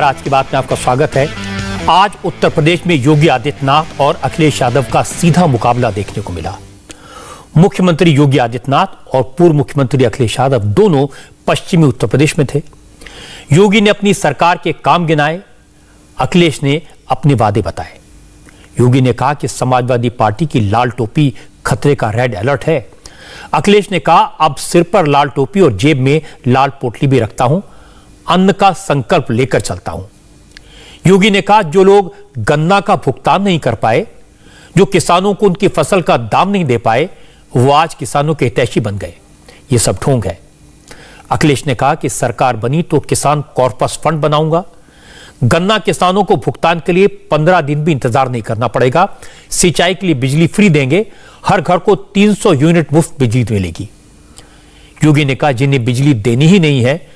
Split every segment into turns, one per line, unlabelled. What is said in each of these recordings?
आज की बात में आपका स्वागत है। आज उत्तर प्रदेश में योगी आदित्यनाथ और अखिलेश यादव का सीधा मुकाबला देखने को मिला। मुख्यमंत्री योगी आदित्यनाथ और पूर्व मुख्यमंत्री अखिलेश यादव दोनों पश्चिमी उत्तर प्रदेश में थे। योगी ने अपनी सरकार के काम गिनाए, अखिलेश ने अपने वादे बताए। योगी ने कहा कि समाजवादी पार्टी की लाल टोपी खतरे का रेड अलर्ट है। अखिलेश ने कहा, अब सिर पर लाल टोपी और जेब में लाल पोटली भी रखता हूं, अन्न का संकल्प लेकर चलता हूं। योगी ने कहा, जो लोग गन्ना का भुगतान नहीं कर पाए, जो किसानों को उनकी फसल का दाम नहीं दे पाए, वो आज किसानों के हितैषी बन गए। ये सब ढोंग है। अखिलेश ने कहा कि सरकार बनी तो किसान कॉर्पस फंड बनाऊंगा, गन्ना किसानों को भुगतान के लिए 15 दिन भी इंतजार नहीं करना पड़ेगा, सिंचाई के लिए बिजली फ्री देंगे, हर घर को 300 यूनिट मुफ्त बिजली मिलेगी। योगी ने कहा, जिन्हें बिजली देनी ही नहीं है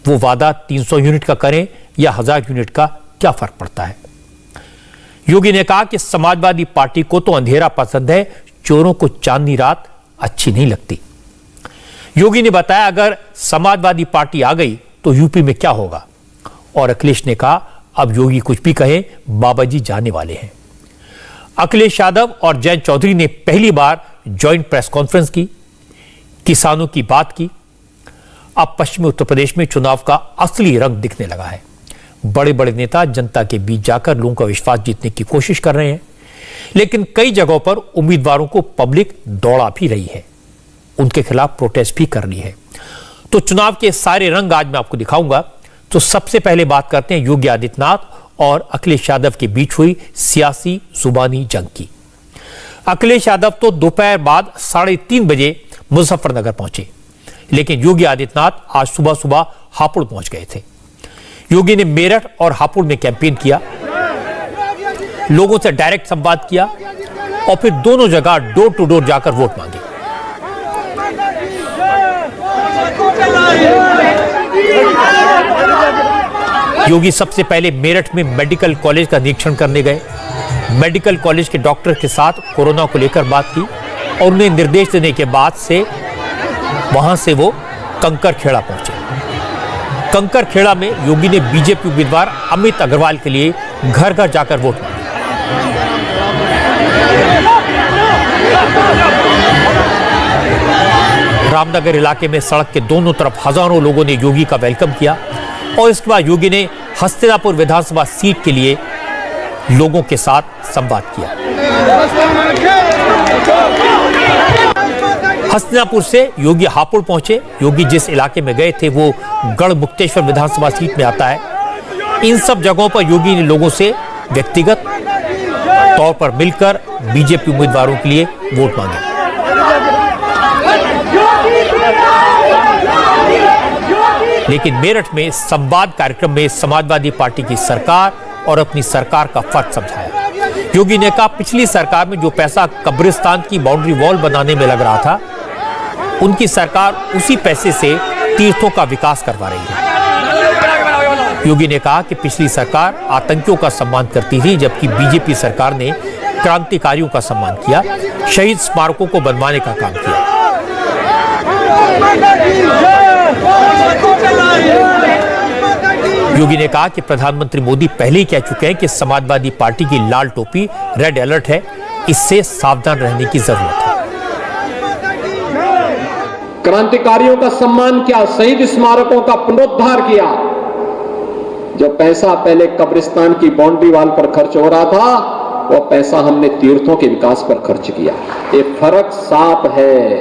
वो वादा 300 यूनिट का करें या 1000 यूनिट का, क्या फर्क पड़ता है। योगी ने कहा कि समाजवादी पार्टी को तो अंधेरा पसंद है, चोरों को चांदनी रात अच्छी नहीं लगती। योगी ने बताया, अगर समाजवादी पार्टी आ गई तो यूपी में क्या होगा। और अखिलेश ने कहा, अब योगी कुछ भी कहे, बाबा जी जाने वाले हैं। अखिलेश यादव और जयंत चौधरी ने पहली बार ज्वाइंट प्रेस कॉन्फ्रेंस की, किसानों की बात की। अब पश्चिमी उत्तर प्रदेश में चुनाव का असली रंग दिखने लगा है। बड़े बड़े नेता जनता के बीच जाकर लोगों का विश्वास जीतने की कोशिश कर रहे हैं, लेकिन कई जगहों पर उम्मीदवारों को पब्लिक दौड़ा भी रही है, उनके खिलाफ प्रोटेस्ट भी कर रही है। तो चुनाव के सारे रंग आज मैं आपको दिखाऊंगा। तो सबसे पहले बात करते हैं योगी आदित्यनाथ और अखिलेश यादव के बीच हुई सियासी जुबानी जंग की। अखिलेश यादव तो दोपहर बाद 3:30 बजे मुजफ्फरनगर पहुंचे, लेकिन योगी आदित्यनाथ आज सुबह सुबह हापुड़ पहुंच गए थे। योगी ने मेरठ और हापुड़ में कैंपेन किया, लोगों से डायरेक्ट संवाद किया और फिर दोनों जगह डोर टू डोर जाकर वोट मांगे। योगी सबसे पहले मेरठ में मेडिकल कॉलेज का निरीक्षण करने गए। मेडिकल कॉलेज के डॉक्टर के साथ कोरोना को लेकर बात की और उन्हें निर्देश देने के बाद से वहां से वो कंकरखेड़ा पहुंचे। कंकरखेड़ा में योगी ने बीजेपी उम्मीदवार अमित अग्रवाल के लिए घर घर जाकर वोट मांगे। रामनगर इलाके में सड़क के दोनों तरफ हजारों लोगों ने योगी का वेलकम किया और इसके बाद योगी ने हस्तिनापुर विधानसभा सीट के लिए लोगों के साथ संवाद किया। हस्तिनापुर से योगी हापुड़ पहुंचे। योगी जिस इलाके में गए थे वो गढ़मुक्तेश्वर विधानसभा सीट में आता है। इन सब जगहों पर योगी ने लोगों से व्यक्तिगत तौर पर मिलकर बीजेपी उम्मीदवारों के लिए वोट मांगे। लेकिन मेरठ में संवाद कार्यक्रम में समाजवादी पार्टी की सरकार और अपनी सरकार का फर्क समझाया। योगी ने कहा, पिछली सरकार में जो पैसा कब्रिस्तान की बाउंड्री वॉल बनाने में लग रहा था, उनकी सरकार उसी पैसे से तीर्थों का विकास करवा रही है। योगी ने कहा कि पिछली सरकार आतंकियों का सम्मान करती थी, जबकि बीजेपी सरकार ने क्रांतिकारियों का सम्मान किया, शहीद स्मारकों को बनवाने का काम किया। योगी ने कहा कि प्रधानमंत्री मोदी पहले ही कह चुके हैं कि समाजवादी पार्टी की लाल टोपी रेड अलर्ट है, इससे सावधान रहने की जरूरत है।
क्रांतिकारियों का सम्मान किया, शहीद स्मारकों का पुनरुद्धार किया। जो पैसा पहले कब्रिस्तान की बाउंड्री वॉल पर खर्च हो रहा था, वो पैसा हमने तीर्थों के विकास पर खर्च किया। ये फर्क साफ है,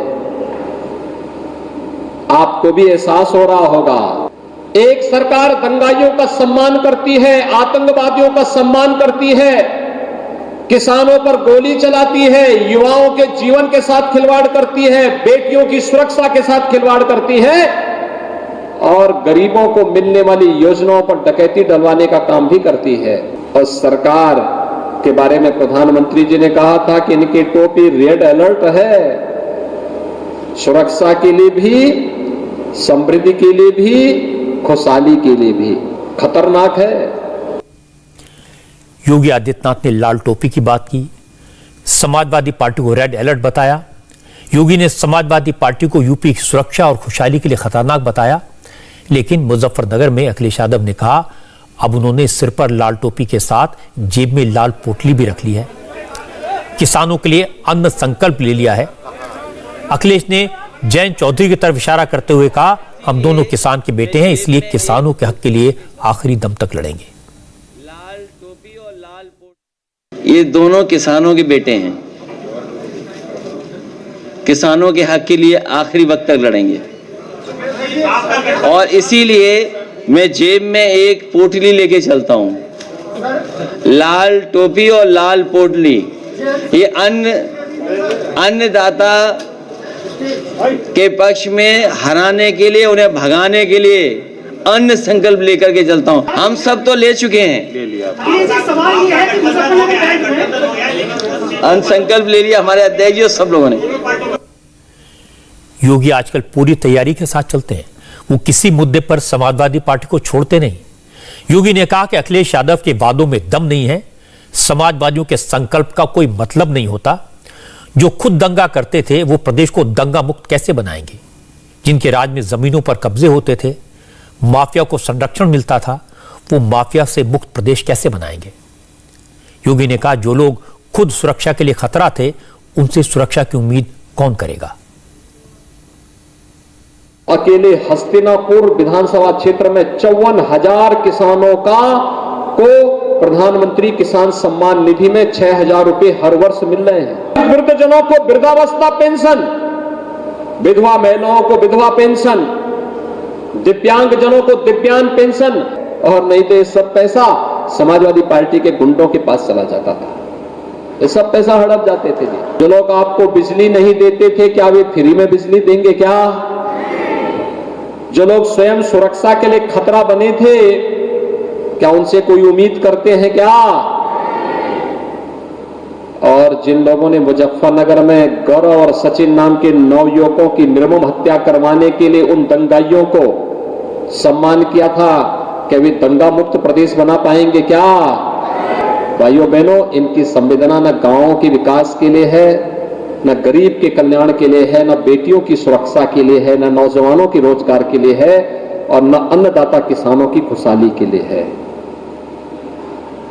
आपको भी एहसास हो रहा होगा। एक सरकार दंगाइयों का सम्मान करती है, आतंकवादियों का सम्मान करती है, किसानों पर गोली चलाती है, युवाओं के जीवन के साथ खिलवाड़ करती है, बेटियों की सुरक्षा के साथ खिलवाड़ करती है और गरीबों को मिलने वाली योजनाओं पर डकैती डलवाने का काम भी करती है। और सरकार के बारे में प्रधानमंत्री जी ने कहा था कि इनकी टोपी रेड अलर्ट है, सुरक्षा के लिए भी, समृद्धि के लिए भी, खुशहाली के लिए भी खतरनाक है।
योगी आदित्यनाथ ने लाल टोपी की बात की, समाजवादी पार्टी को रेड अलर्ट बताया। योगी ने समाजवादी पार्टी को यूपी की सुरक्षा और खुशहाली के लिए खतरनाक बताया। लेकिन मुजफ्फरनगर में अखिलेश यादव ने कहा, अब उन्होंने सिर पर लाल टोपी के साथ जेब में लाल पोटली भी रख ली है। किसानों के लिए अन्न संकल्प ले लिया है। अखिलेश ने जयंत चौधरी की तरफ इशारा करते हुए कहा, हम दोनों किसान के बेटे हैं, इसलिए किसानों के हक के लिए आखिरी दम तक लड़ेंगे।
लाल टोपी और लाल पोटली, ये दोनों किसानों के बेटे हैं, किसानों के हक के लिए आखिरी वक्त तक लड़ेंगे। और इसीलिए मैं जेब में एक पोटली लेके चलता हूं, लाल टोपी और लाल पोटली। ये अन्नदाता के पक्ष में हराने के लिए, उन्हें भगाने के लिए अन्न संकल्प लेकर के चलता हूं। हम सब तो ले चुके हैं, अन्न संकल्प ले लिया हमारे अध्यक्ष जी और सब लोगों ने।
योगी आजकल पूरी तैयारी के साथ चलते हैं। वो किसी मुद्दे पर समाजवादी पार्टी को छोड़ते नहीं। योगी ने कहा कि अखिलेश यादव के वादों में दम नहीं है, समाजवादियों के संकल्प का कोई मतलब नहीं होता। जो खुद दंगा करते थे वो प्रदेश को दंगा मुक्त कैसे बनाएंगे? जिनके राज में जमीनों पर कब्जे होते थे, माफिया को संरक्षण मिलता था, वो माफिया से मुक्त प्रदेश कैसे बनाएंगे? योगी ने कहा, जो लोग खुद सुरक्षा के लिए खतरा थे, उनसे सुरक्षा की उम्मीद कौन करेगा?
अकेले हस्तिनापुर विधानसभा क्षेत्र में 54,000 किसानों को प्रधानमंत्री किसान सम्मान निधि में 6,000 रुपए हर वर्ष मिल रहे हैं। वृद्धजनों को वृद्धावस्था पेंशन, विधवा महिलाओं को विधवा पेंशन, दिव्यांग जनों को दिव्यांग पेंशन, और नहीं तो ये सब पैसा समाजवादी पार्टी के गुंडों के पास चला जाता था। ये सब पैसा हड़प जाते थे जी। जो लोग आपको बिजली नहीं देते थे, क्या वे फ्री में बिजली देंगे क्या? जो लोग स्वयं सुरक्षा के लिए खतरा बने थे, क्या उनसे कोई उम्मीद करते हैं क्या? और जिन लोगों ने मुजफ्फरनगर में गौरव और सचिन नाम के 9 युवकों की निर्मम हत्या करवाने के लिए उन दंगाइयों को सम्मान किया था, क्या वे दंगा मुक्त प्रदेश बना पाएंगे क्या? भाइयों बहनों, इनकी संवेदना न गांवों के विकास के लिए है, न गरीब के कल्याण के लिए है, न बेटियों की सुरक्षा के लिए है, न नौजवानों के रोजगार के लिए है, और न अन्नदाता किसानों की खुशहाली के लिए है।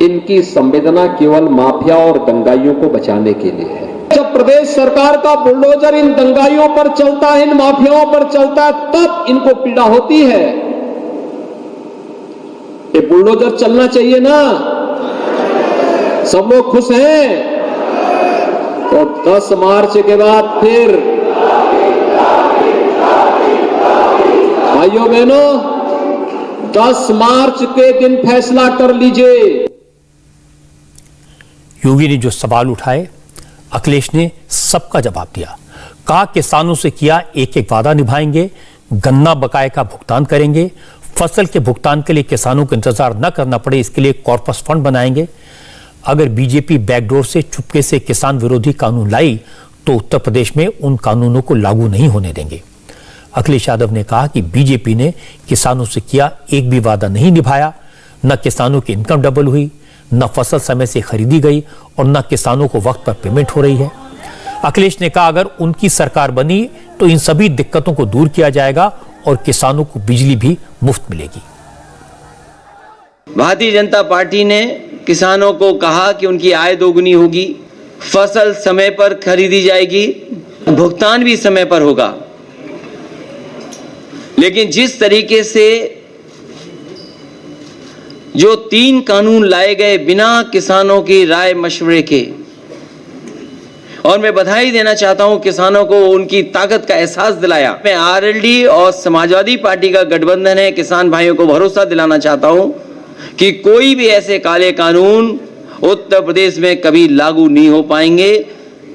इनकी संवेदना केवल माफिया और दंगाइयों को बचाने के लिए है। जब प्रदेश सरकार का बुलडोजर इन दंगाइयों पर चलता है, इन माफियाओं पर चलता है, तब इनको पीड़ा होती है। ये बुलडोजर चलना चाहिए ना, सब लोग खुश हैं। तो 10 मार्च के बाद फिर भाइयों बहनों, 10 मार्च के दिन फैसला कर लीजिए।
योगी ने जो सवाल उठाए, अखिलेश ने सबका जवाब दिया। कहा, किसानों से किया एक एक वादा निभाएंगे, गन्ना बकाये का भुगतान करेंगे, फसल के भुगतान के लिए किसानों को इंतजार न करना पड़े, इसके लिए कॉर्पस फंड बनाएंगे। अगर बीजेपी बैकडोर से चुपके से किसान विरोधी कानून लाई तो उत्तर प्रदेश में उन कानूनों को लागू नहीं होने देंगे। अखिलेश यादव ने कहा कि बीजेपी ने किसानों से किया एक भी वादा नहीं निभाया, न किसानों की इनकम डबल हुई, न फसल समय से खरीदी गई, और न किसानों को वक्त पर पेमेंट हो रही है। अखिलेश ने कहा, अगर उनकी सरकार बनी तो इन सभी दिक्कतों को दूर किया जाएगा और किसानों को बिजली भी मुफ्त मिलेगी।
भारतीय जनता पार्टी ने किसानों को कहा कि उनकी आय दोगुनी होगी, फसल समय पर खरीदी जाएगी, भुगतान भी समय पर होगा। लेकिन जिस तरीके से जो 3 कानून लाए गए बिना किसानों की राय मशवरे के, और मैं बधाई देना चाहता हूं किसानों को, उनकी ताकत का एहसास दिलाया। मैं आरएलडी और समाजवादी पार्टी का गठबंधन है, किसान भाइयों को भरोसा दिलाना चाहता हूं कि कोई भी ऐसे काले कानून उत्तर प्रदेश में कभी लागू नहीं हो पाएंगे।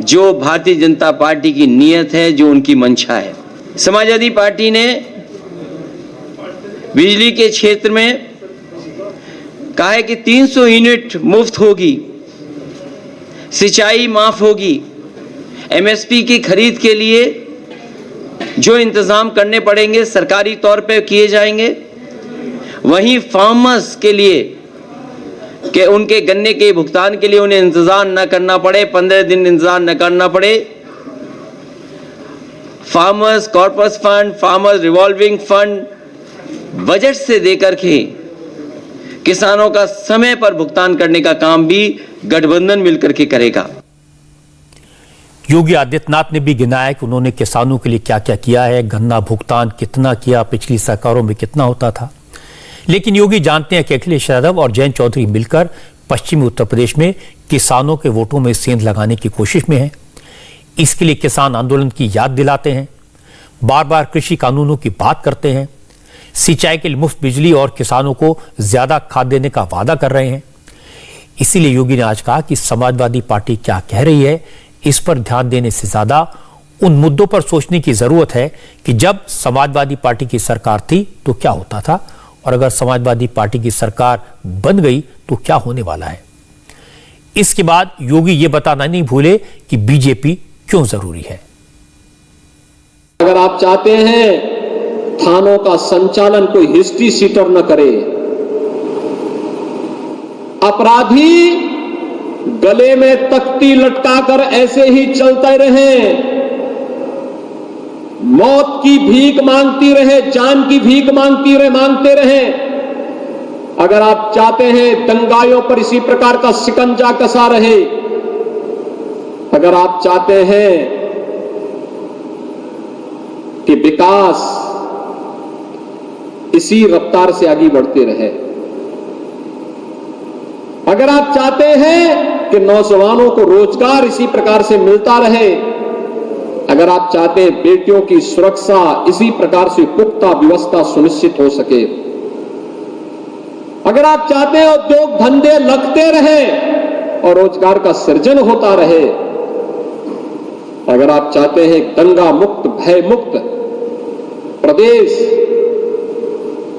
जो भारतीय जनता पार्टी की नीयत है, जो उनकी मंशा है। समाजवादी पार्टी ने बिजली के क्षेत्र में कहा है कि 300 यूनिट मुफ्त होगी, सिंचाई माफ होगी, एमएसपी की खरीद के लिए जो इंतजाम करने पड़ेंगे सरकारी तौर पे किए जाएंगे। वहीं फार्मर्स के लिए कि उनके गन्ने के भुगतान के लिए उन्हें इंतजार न करना पड़े, 15 दिन इंतजार न करना पड़े। Farmers corpus fund, farmers revolving fund budget से देकर के किसानों का समय पर भुगतान करने का काम भी गठबंधन मिलकर के करेगा।
योगी आदित्यनाथ ने भी गिनाया कि उन्होंने किसानों के लिए क्या क्या किया है, गन्ना भुगतान कितना किया, पिछली सरकारों में कितना होता था। लेकिन योगी जानते हैं कि अखिलेश यादव और जयंत चौधरी मिलकर पश्चिमी उत्तर प्रदेश में किसानों के वोटों में सेंध लगाने की कोशिश में हैं। इसके लिए किसान आंदोलन की याद दिलाते हैं, बार बार कृषि कानूनों की बात करते हैं, सिंचाई के लिए मुफ्त बिजली और किसानों को ज्यादा खाद देने का वादा कर रहे हैं। इसीलिए योगी ने आज कहा कि समाजवादी पार्टी क्या कह रही है, इस पर ध्यान देने से ज्यादा उन मुद्दों पर सोचने की जरूरत है कि जब समाजवादी पार्टी की सरकार थी तो क्या होता था, और अगर समाजवादी पार्टी की सरकार बन गई तो क्या होने वाला है। इसके बाद योगी ये बताना नहीं भूले कि बीजेपी क्यों जरूरी है।
अगर आप चाहते हैं थानों का संचालन कोई हिस्ट्री सीटर न करे, अपराधी गले में तख्ती लटकाकर ऐसे ही चलते रहे, मौत की भीख मांगती रहे, जान की भीख मांगते रहे। अगर आप चाहते हैं दंगाइयों पर इसी प्रकार का शिकंजा कसा रहे, अगर आप चाहते हैं कि विकास इसी रफ्तार से आगे बढ़ते रहे, अगर आप चाहते हैं कि नौजवानों को रोजगार इसी प्रकार से मिलता रहे, अगर आप चाहते हैं बेटियों की सुरक्षा इसी प्रकार से पुख्ता व्यवस्था सुनिश्चित हो सके, अगर आप चाहते हैं उद्योग धंधे लगते रहे और रोजगार का सृजन होता रहे, अगर आप चाहते हैं दंगा मुक्त भय मुक्त प्रदेश,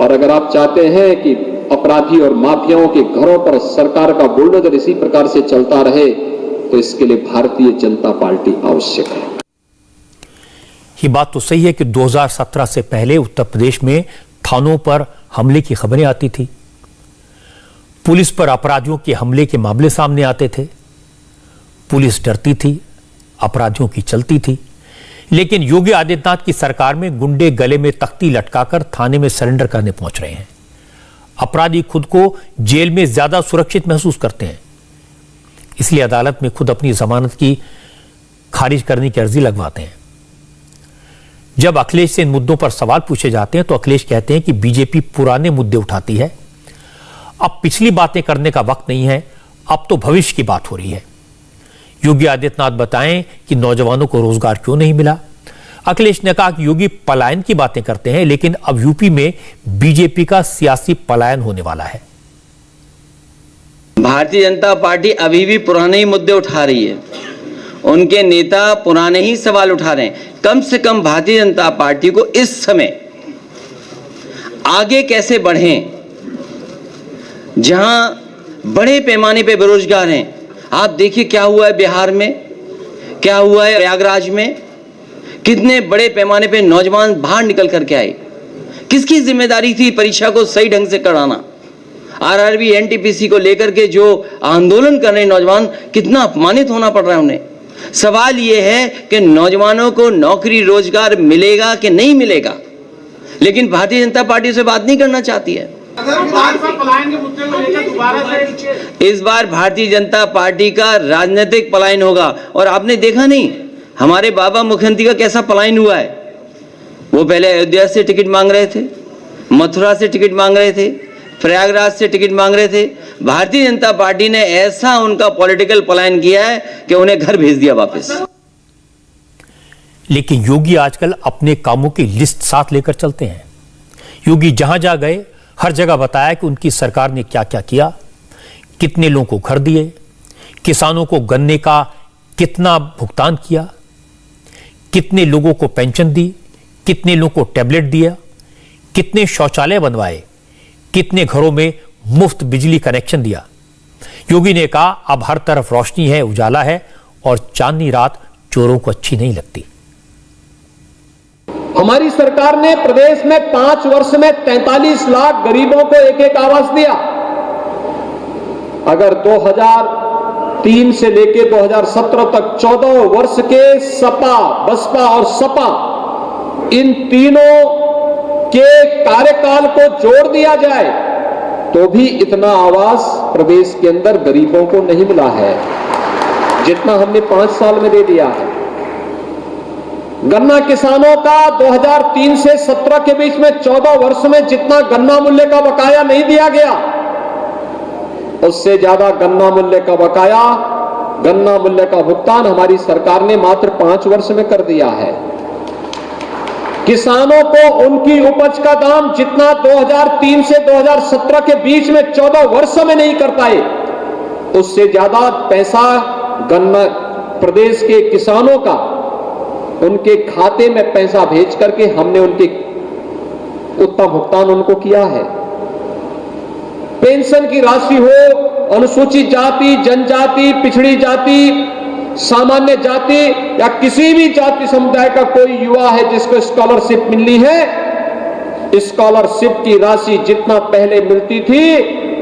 और अगर आप चाहते हैं कि अपराधी और माफियाओं के घरों पर सरकार का बुलडोजर इसी प्रकार से चलता रहे, तो इसके लिए भारतीय जनता पार्टी आवश्यक है।
ये बात तो सही है कि 2017 से पहले उत्तर प्रदेश में थानों पर हमले की खबरें आती थी, पुलिस पर अपराधियों के हमले के मामले सामने आते थे, पुलिस डरती थी, अपराधियों की चलती थी। लेकिन योगी आदित्यनाथ की सरकार में गुंडे गले में तख्ती लटकाकर थाने में सरेंडर करने पहुंच रहे हैं। अपराधी खुद को जेल में ज्यादा सुरक्षित महसूस करते हैं, इसलिए अदालत में खुद अपनी जमानत की खारिज करने की अर्जी लगवाते हैं। जब अखिलेश से इन मुद्दों पर सवाल पूछे जाते हैं तो अखिलेश कहते हैं कि बीजेपी पुराने मुद्दे उठाती है, अब पिछली बातें करने का वक्त नहीं है, अब तो भविष्य की बात हो रही है। योगी आदित्यनाथ बताएं कि नौजवानों को रोजगार क्यों नहीं मिला। अखिलेश ने कहा कि योगी पलायन की बातें करते हैं, लेकिन अब यूपी में बीजेपी का सियासी पलायन होने वाला है।
भारतीय जनता पार्टी अभी भी पुराने ही मुद्दे उठा रही है, उनके नेता पुराने ही सवाल उठा रहे हैं। कम से कम भारतीय जनता पार्टी को इस समय आगे कैसे बढ़ें, जहां बड़े पैमाने पे बेरोजगार हैं। आप देखिए क्या हुआ है बिहार में, क्या हुआ है प्रयागराज में, कितने बड़े पैमाने पे नौजवान बाहर निकल करके आए। किसकी जिम्मेदारी थी परीक्षा को सही ढंग से कराना? आरआरबी एनटीपीसी को लेकर के जो आंदोलन कर रहे नौजवान, कितना अपमानित होना पड़ रहा है उन्हें। सवाल यह है कि नौजवानों को नौकरी रोजगार मिलेगा कि नहीं मिलेगा, लेकिन भारतीय जनता पार्टी उसे बात नहीं करना चाहती है। इस बार भारतीय जनता पार्टी का राजनीतिक पलायन होगा। और आपने देखा नहीं हमारे बाबा मुख्यमंत्री का कैसा पलायन हुआ है। वो पहले अयोध्या से टिकट मांग रहे थे, मथुरा से टिकट मांग रहे थे, प्रयागराज से टिकट मांग रहे थे। भारतीय जनता पार्टी ने ऐसा उनका पॉलिटिकल पलायन किया है कि उन्हें घर भेज दिया वापस।
लेकिन योगी आजकल अपने कामों की लिस्ट साथ लेकर चलते हैं। योगी जहां जा गए हर जगह बताया कि उनकी सरकार ने क्या क्या किया, कितने लोगों को घर दिए, किसानों को गन्ने का कितना भुगतान किया, कितने लोगों को पेंशन दी, कितने लोगों को टैबलेट दिया, कितने शौचालय बनवाए, कितने घरों में मुफ्त बिजली कनेक्शन दिया। योगी ने कहा अब हर तरफ रोशनी है, उजाला है, और चांदनी रात चोरों को अच्छी नहीं लगती।
हमारी सरकार ने प्रदेश में 5 वर्ष में 43 लाख गरीबों को एक एक आवास दिया। अगर 2003 से लेकर 2017 तक 14 वर्ष के सपा, बसपा और सपा, इन तीनों के कार्यकाल को जोड़ दिया जाए तो भी इतना आवास प्रदेश के अंदर गरीबों को नहीं मिला है जितना हमने 5 साल में दे दिया है। गन्ना किसानों का 2003 से 17 के बीच में 14 वर्ष में जितना गन्ना मूल्य का बकाया नहीं दिया गया, उससे ज्यादा गन्ना मूल्य का बकाया, गन्ना मूल्य का भुगतान हमारी सरकार ने मात्र 5 वर्ष में कर दिया है। किसानों को उनकी उपज का दाम जितना 2003 से 2017 के बीच में 14 वर्षों में नहीं कर पाए, उससे ज्यादा पैसा गन्ना प्रदेश के किसानों का उनके खाते में पैसा भेज करके हमने उनके उतना भुगतान उनको किया है। पेंशन की राशि हो, अनुसूचित जाति, जनजाति, पिछड़ी जाति, सामान्य जाति या किसी भी जाति समुदाय का कोई युवा है जिसको स्कॉलरशिप मिली है, स्कॉलरशिप की राशि जितना पहले मिलती थी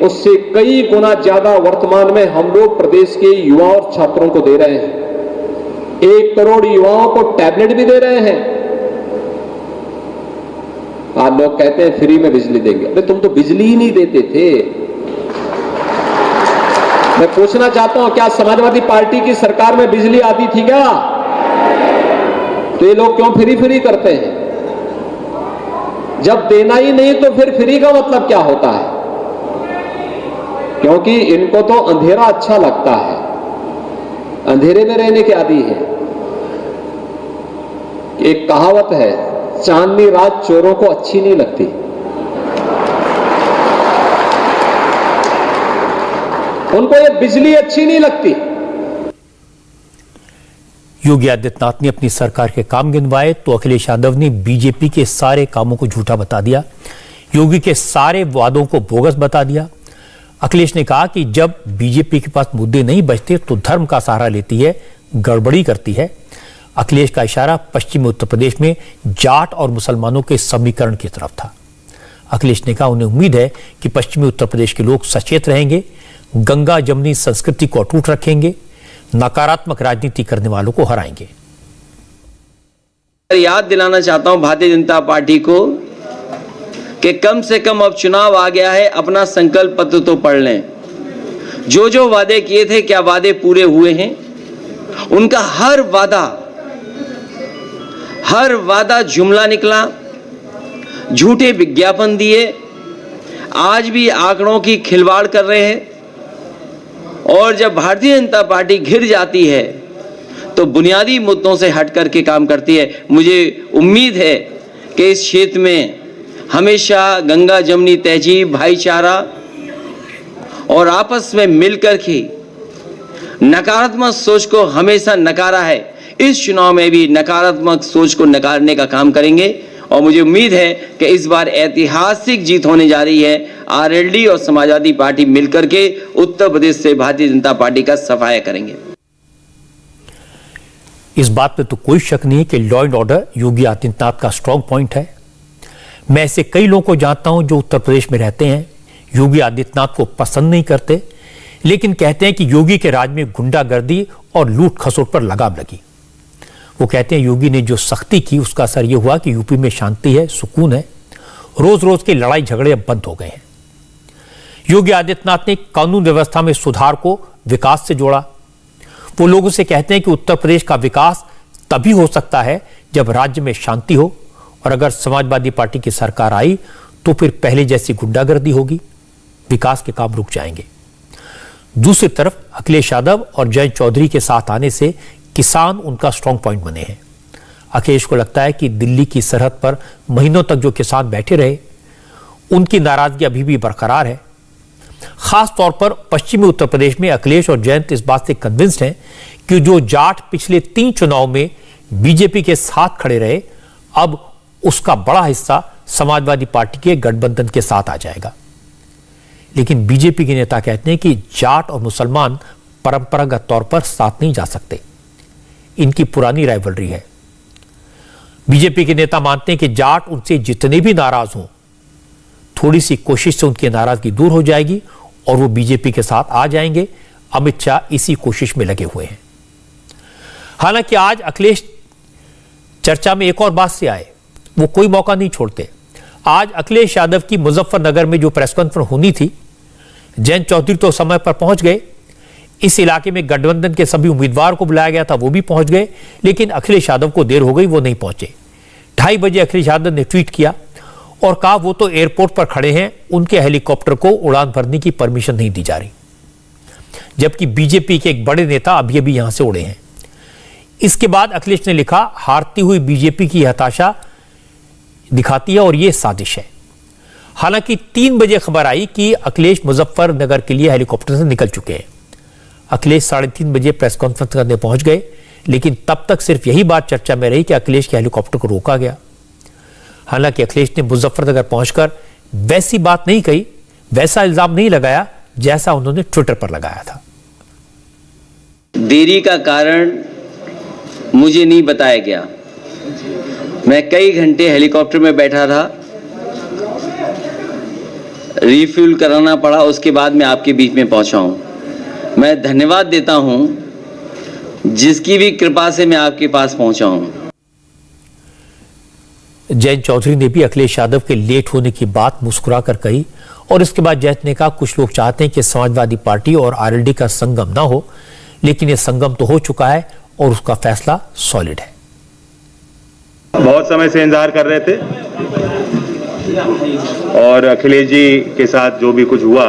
उससे कई गुना ज्यादा वर्तमान में हम लोग प्रदेश के युवाओं और छात्रों को दे रहे हैं। 1 करोड़ युवाओं को टैबलेट भी दे रहे हैं। आज लोग कहते हैं फ्री में बिजली देंगे। अरे तुम तो बिजली ही नहीं देते थे। मैं पूछना चाहता हूं, क्या समाजवादी पार्टी की सरकार में बिजली आती थी क्या? तो ये लोग क्यों फ्री करते हैं? जब देना ही नहीं तो फिर फ्री का मतलब क्या होता है? क्योंकि इनको तो अंधेरा अच्छा लगता है, अंधेरे में रहने के आदी है। एक कहावत है, चांदनी रात चोरों को अच्छी नहीं लगती। उनको ये बिजली अच्छी नहीं लगती।
योगी आदित्यनाथ ने अपनी सरकार के काम गिनवाए तो अखिलेश यादव ने बीजेपी के सारे कामों को झूठा बता दिया, योगी के सारे वादों को बोगस बता दिया। अखिलेश ने कहा कि जब बीजेपी के पास मुद्दे नहीं बचते तो धर्म का सहारा लेती है, गड़बड़ी करती है। अखिलेश का इशारा पश्चिमी उत्तर प्रदेश में जाट और मुसलमानों के समीकरण की तरफ था। अखिलेश ने कहा उन्हें उम्मीद है कि पश्चिमी उत्तर प्रदेश के लोग सचेत रहेंगे, गंगा जमुनी संस्कृति को अटूट रखेंगे, नकारात्मक राजनीति करने वालों को हराएंगे।
याद दिलाना चाहता हूं भारतीय जनता पार्टी को कि कम से कम अब चुनाव आ गया है, अपना संकल्प पत्र तो पढ़ लें। जो जो वादे किए थे, क्या वादे पूरे हुए हैं? उनका हर वादा जुमला निकला, झूठे विज्ञापन दिए, आज भी आंकड़ों की खिलवाड़ कर रहे हैं। और जब भारतीय जनता पार्टी घिर जाती है तो बुनियादी मुद्दों से हट करके काम करती है। मुझे उम्मीद है कि इस क्षेत्र में हमेशा गंगा जमुनी तहजीब, भाईचारा और आपस में मिलकर के नकारात्मक सोच को हमेशा नकारा है। इस चुनाव में भी नकारात्मक सोच को नकारने का काम करेंगे और मुझे उम्मीद है कि इस बार ऐतिहासिक जीत होने जा रही है। आरएलडी और समाजवादी पार्टी मिलकर के उत्तर प्रदेश से भारतीय जनता पार्टी का सफाया करेंगे।
इस बात में तो कोई शक नहीं है कि law and order Yogi Adityanath का स्ट्रांग पॉइंट है। मैं ऐसे कई लोगों को जानता हूं जो उत्तर प्रदेश में रहते हैं, योगी आदित्यनाथ को पसंद नहीं करते, लेकिन कहते हैं कि योगी के राज में गुंडागर्दी और लूट खसोट पर लगाम लगी। वो कहते हैं योगी ने जो सख्ती की उसका असर यह हुआ कि यूपी में शांति है, सुकून है, रोज रोज के लड़ाई झगड़े अब बंद हो गए हैं। योगी आदित्यनाथ ने कानून व्यवस्था में सुधार को विकास से जोड़ा। वो लोगों से कहते हैं कि उत्तर प्रदेश का विकास तभी हो सकता है जब राज्य में शांति हो, और अगर समाजवादी पार्टी की सरकार आई तो फिर पहले जैसी गुंडागर्दी होगी, विकास के काम रुक जाएंगे। दूसरी तरफ अखिलेश यादव और जयंत चौधरी के साथ आने से किसान उनका स्ट्रांग पॉइंट बने हैं। अखिलेश को लगता है कि दिल्ली की सरहद पर महीनों तक जो किसान बैठे रहे, उनकी नाराजगी अभी भी बरकरार है। खास तौर पर पश्चिमी उत्तर प्रदेश में अखिलेश और जयंत इस बात से कन्विंस्ड हैं कि जो जाट पिछले 3 चुनाव में बीजेपी के साथ खड़े रहे, अब उसका बड़ा हिस्सा समाजवादी पार्टी के गठबंधन के साथ आ जाएगा। लेकिन बीजेपी के नेता कहते हैं कि जाट और मुसलमान परंपरागत तौर पर साथ नहीं जा सकते, इनकी पुरानी राइवलरी है। बीजेपी के नेता मानते हैं कि जाट उनसे जितने भी नाराज हों, थोड़ी सी कोशिश से उनकी नाराजगी दूर हो जाएगी और वो बीजेपी के साथ आ जाएंगे। अमित शाह इसी कोशिश में लगे हुए हैं। हालांकि आज अखिलेश चर्चा में एक और बात से आए, वो कोई मौका नहीं छोड़ते। आज अखिलेश यादव की मुजफ्फरनगर में जो प्रेस कॉन्फ्रेंस होनी थी, जयंत चौधरी तो समय पर पहुंच गए। इस इलाके में गठबंधन के सभी उम्मीदवार को बुलाया गया था, वो भी पहुंच गए, लेकिन अखिलेश यादव को देर हो गई, वो नहीं पहुंचे। 2:30 बजे अखिलेश यादव ने ट्वीट किया और कहा वो तो एयरपोर्ट पर खड़े हैं, उनके हेलीकॉप्टर को उड़ान भरने की परमिशन नहीं दी जा रही, जबकि बीजेपी के एक बड़े नेता अभी अभी यहां से उड़े हैं। इसके बाद अखिलेश ने लिखा, हारती हुई बीजेपी की हताशा दिखाती है और यह साजिश है। हालांकि 3 बजे खबर आई कि अखिलेश मुजफ्फरनगर के लिए हेलीकॉप्टर से निकल चुके हैं। अखिलेश 3:30 बजे प्रेस कॉन्फ्रेंस करने पहुंच गए, लेकिन तब तक सिर्फ यही बात चर्चा में रही कि अखिलेश के हेलीकॉप्टर को रोका गया। हालांकि अखिलेश ने मुजफ्फरनगर पहुंचकर वैसी बात नहीं कही, वैसा इल्जाम नहीं लगाया जैसा उन्होंने ट्विटर पर लगाया था।
देरी का कारण मुझे नहीं बताया गया। मैं कई घंटे हेलीकॉप्टर में बैठा था, रिफ्यूल कराना पड़ा, उसके बाद मैं आपके बीच में पहुंचा हूं। मैं धन्यवाद देता हूं जिसकी भी कृपा से मैं आपके पास पहुंचा हूं।
जयंत चौधरी ने भी अखिलेश यादव के लेट होने की बात मुस्कुराकर कही और इसके बाद जयंत ने कहा, कुछ लोग चाहते हैं कि समाजवादी पार्टी और आरएलडी का संगम ना हो, लेकिन यह संगम तो हो चुका है और उसका फैसला सॉलिड है।
बहुत समय से इंतजार कर रहे थे और अखिलेश जी के साथ जो भी कुछ हुआ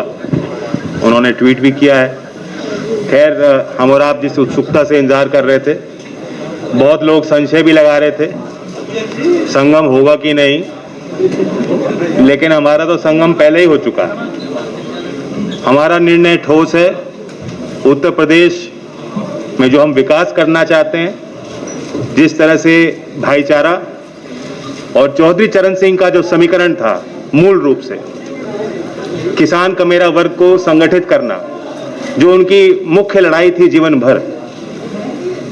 उन्होंने ट्वीट भी किया है। खैर, हम और आप जिस उत्सुकता से इंतजार कर रहे थे, बहुत लोग संशय भी लगा रहे थे संगम होगा कि नहीं, लेकिन हमारा तो संगम पहले ही हो चुका है। हमारा निर्णय ठोस है। उत्तर प्रदेश में जो हम विकास करना चाहते हैं, जिस तरह से भाईचारा और चौधरी चरण सिंह का जो समीकरण था, मूल रूप से किसान का मेरा वर्ग को संगठित करना, जो उनकी मुख्य लड़ाई थी जीवन भर,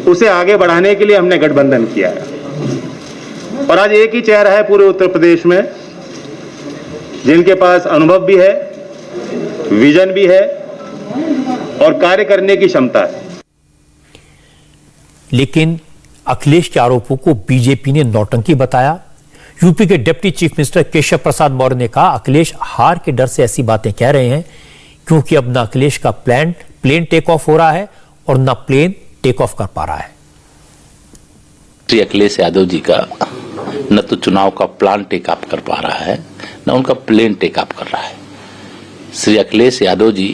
उसे आगे बढ़ाने के लिए हमने गठबंधन किया है। और आज एक ही चेहरा है पूरे उत्तर प्रदेश में जिनके पास अनुभव भी है, विजन भी है और कार्य करने की क्षमता है।
लेकिन अखिलेश के आरोपों को बीजेपी ने नौटंकी बताया। यूपी के deputy chief minister Keshav Prasad Maurya ने कहा, अखिलेश हार के डर से ऐसी बातें कह रहे हैं क्योंकि अब ना अखिलेश का प्लेन टेक ऑफ हो रहा है और ना प्लेन टेक ऑफ कर पा रहा है।
श्री अखिलेश यादव जी का न तो चुनाव का प्लान टेक ऑफ कर पा रहा है, न उनका प्लेन टेक ऑफ कर रहा है। श्री अखिलेश यादव जी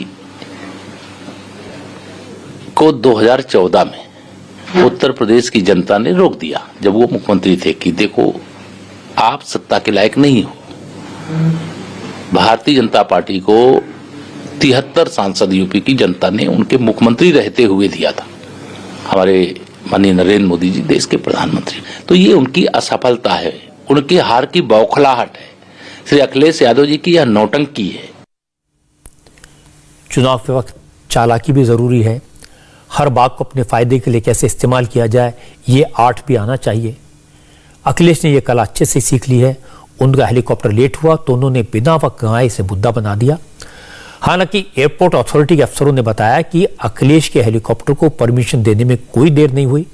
को 2014 में उत्तर प्रदेश की जनता ने रोक दिया, जब वो मुख्यमंत्री थे, कि देखो आप सत्ता के लायक नहीं हो। भारतीय जनता पार्टी को 73 सांसद यूपी की जनता ने उनके मुख्यमंत्री रहते हुए दिया था। हमारे माननीय नरेंद्र मोदी जी देश के प्रधानमंत्री, तो ये उनकी असफलता है, उनकी हार की बौखलाहट है। श्री अखिलेश यादव जी की यह नौटंकी है।
चुनाव के वक्त चालाकी भी जरूरी है। हर बात को अपने फायदे के लिए कैसे इस्तेमाल किया जाए, ये आर्ट भी आना चाहिए। अखिलेश ने यह कला अच्छे से सीख ली है। उनका हेलीकॉप्टर लेट हुआ तो उन्होंने बिना वक्त गंवाए इसे मुद्दा बना दिया। हालांकि एयरपोर्ट अथॉरिटी के अफसरों ने बताया कि अखिलेश के हेलीकॉप्टर को परमिशन देने में कोई देर नहीं हुई।